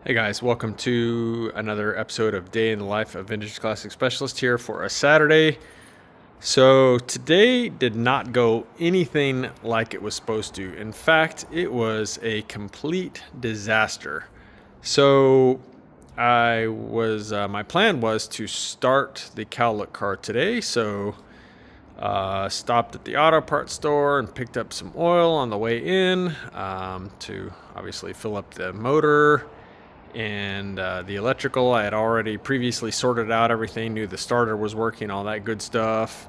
Hey guys, welcome to another episode of Day in the Life of Vintage Classic Specialist here for a Saturday. So today did not go anything like it was supposed to. In fact, it was a complete disaster. So my plan was to start the cowlick car today. So stopped at the auto parts store and picked up some oil on the way in to obviously fill up the motor and the electrical. I had already previously sorted out everything, knew the starter was working, all that good stuff.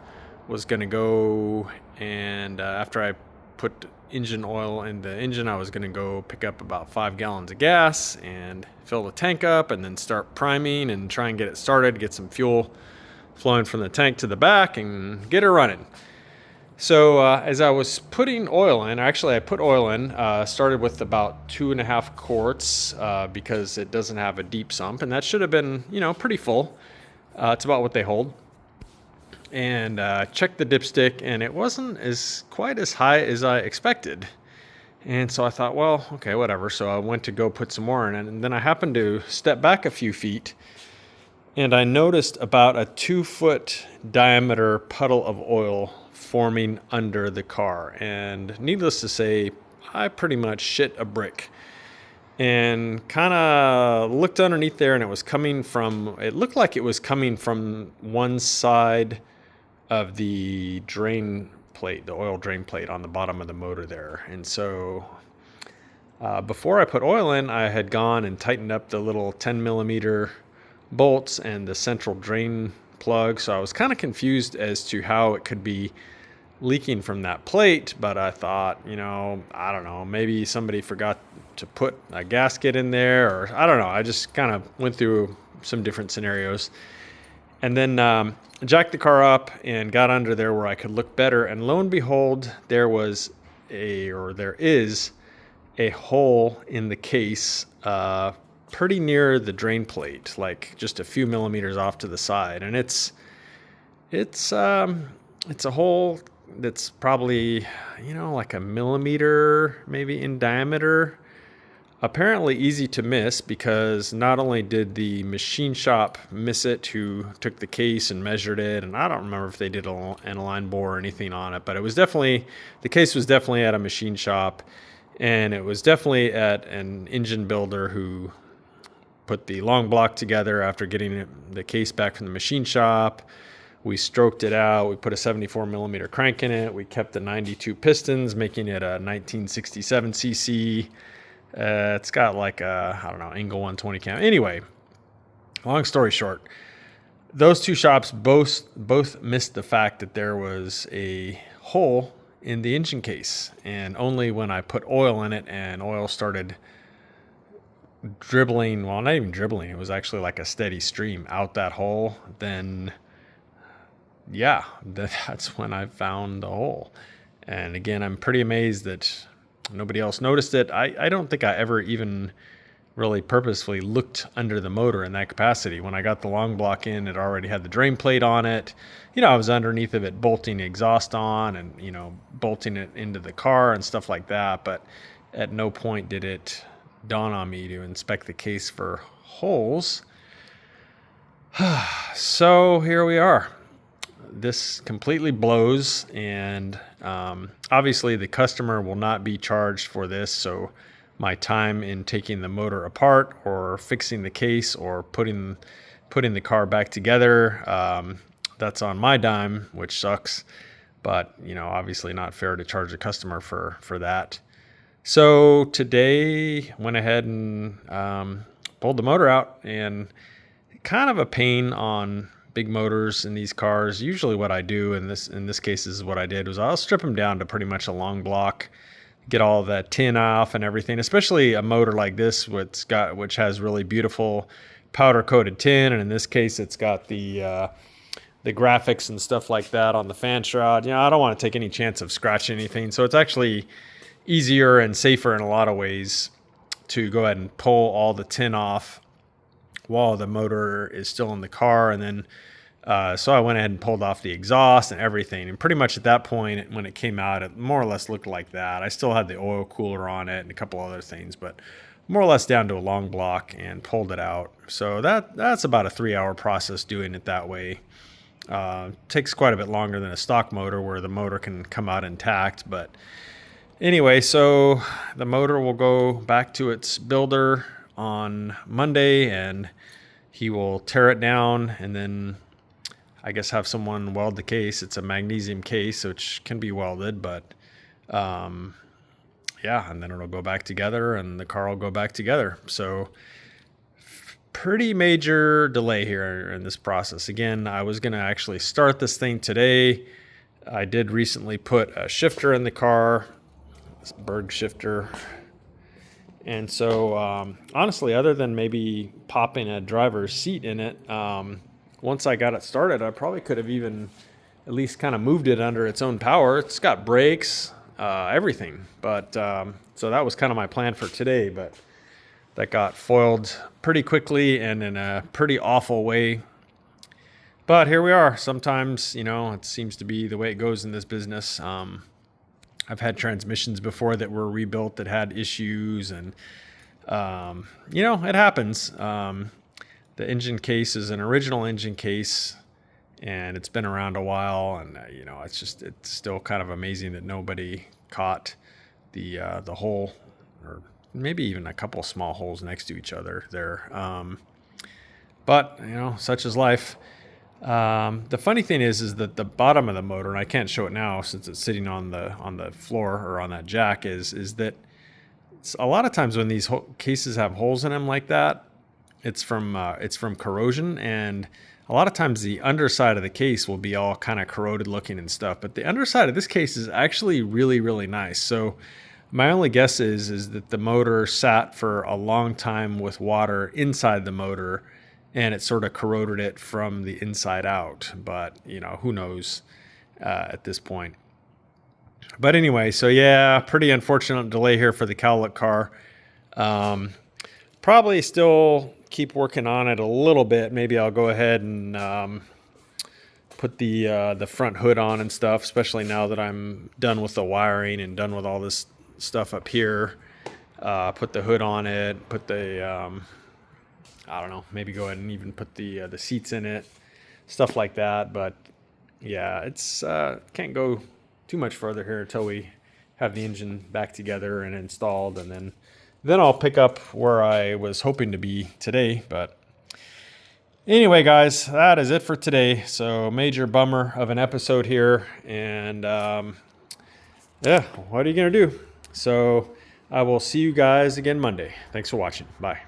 Was going to go, and after I put engine oil in the engine, I was going to go pick up about 5 gallons of gas and fill the tank up and then start priming and try and get it started, get some fuel flowing from the tank to the back and get her running. So as I was putting oil in, actually I put oil in, started with about 2.5 quarts because it doesn't have a deep sump, and that should have been, pretty full. It's about what they hold. And checked the dipstick, and it wasn't quite as high as I expected. And so I thought, well, okay, whatever. So I went to go put some more in, and then I happened to step back a few feet, and I noticed about a 2-foot diameter puddle of oil forming under the car. And needless to say, I pretty much shit a brick and kind of looked underneath there, and it looked like it was coming from one side of the drain plate, the oil drain plate on the bottom of the motor there. And so before I put oil in, I had gone and tightened up the little 10 millimeter bolts and the central drain plug. So I was kind of confused as to how it could be leaking from that plate, but I thought, I don't know, maybe somebody forgot to put a gasket in there, or I don't know. I just kind of went through some different scenarios, and then jacked the car up and got under there where I could look better. And lo and behold, there is a hole in the case, pretty near the drain plate, like just a few millimeters off to the side, and it's a hole that's probably, like a millimeter maybe in diameter. Apparently easy to miss, because not only did the machine shop miss it, who took the case and measured it, and I don't remember if they did an align bore or anything on it, but the case was definitely at a machine shop, and it was definitely at an engine builder who put the long block together after getting the case back from the machine shop. We stroked it out. We put a 74 millimeter crank in it. We kept the 92 pistons, making it a 1967 cc. It's got like a, Engel 120 cam. Anyway, long story short, those two shops both missed the fact that there was a hole in the engine case. And only when I put oil in it and oil started dribbling, well, not even dribbling, it was actually like a steady stream out that hole, then yeah, that's when I found the hole. And again, I'm pretty amazed that nobody else noticed it. I don't think I ever even really purposefully looked under the motor in that capacity. When I got the long block in, it already had the drain plate on it. I was underneath of it bolting the exhaust on and, bolting it into the car and stuff like that. But at no point did it dawn on me to inspect the case for holes. So here we are. This completely blows, and obviously the customer will not be charged for this, so my time in taking the motor apart or fixing the case or putting the car back together, that's on my dime, which sucks, but obviously not fair to charge the customer for that. So today went ahead and pulled the motor out, and kind of a pain on big motors in these cars. Usually what I do in this case is what I did was I'll strip them down to pretty much a long block, get all that tin off and everything, especially a motor like this, which has really beautiful powder coated tin. And in this case, it's got the graphics and stuff like that on the fan shroud. I don't want to take any chance of scratching anything. So it's actually easier and safer in a lot of ways to go ahead and pull all the tin off while the motor is still in the car. And then so I went ahead and pulled off the exhaust and everything, and pretty much at that point when it came out, it more or less looked like that. I still had the oil cooler on it and a couple other things, but more or less down to a long block and pulled it out. So that's about a 3-hour process doing it that way. Takes quite a bit longer than a stock motor where the motor can come out intact. But anyway, so the motor will go back to its builder on Monday, and he will tear it down and then I guess have someone weld the case. It's a magnesium case, which can be welded, but yeah, and then it'll go back together and the car will go back together. So pretty major delay here in this process. Again, I was going to actually start this thing today. I did recently put a shifter in the car, this Berg shifter. And so honestly, other than maybe popping a driver's seat in it, once I got it started, I probably could have even at least kind of moved it under its own power. It's got brakes, everything. But so that was kind of my plan for today, but that got foiled pretty quickly and in a pretty awful way. But here we are. Sometimes, it seems to be the way it goes in this business. I've had transmissions before that were rebuilt that had issues, and it happens. The engine case is an original engine case, and it's been around a while, and it's still kind of amazing that nobody caught the hole, or maybe even a couple small holes next to each other there. But such is life. The funny thing is that the bottom of the motor, and I can't show it now since it's sitting on the floor or on that jack, is that a lot of times when these cases have holes in them like that, it's from corrosion, and a lot of times the underside of the case will be all kind of corroded looking and stuff. But the underside of this case is actually really, really nice. So my only guess is that the motor sat for a long time with water inside the motor, and it sort of corroded it from the inside out. But, who knows at this point. But anyway, so yeah, pretty unfortunate delay here for the cowlick car. Probably still keep working on it a little bit. Maybe I'll go ahead and put the front hood on and stuff, especially now that I'm done with the wiring and done with all this stuff up here. Put the hood on it, put the... I don't know, maybe go ahead and even put the seats in it, stuff like that. But yeah, it's can't go too much further here until we have the engine back together and installed, and then I'll pick up where I was hoping to be today. But anyway, guys, that is it for today. So major bummer of an episode here, and yeah, what are you gonna do? So I will see you guys again Monday. Thanks for watching. Bye.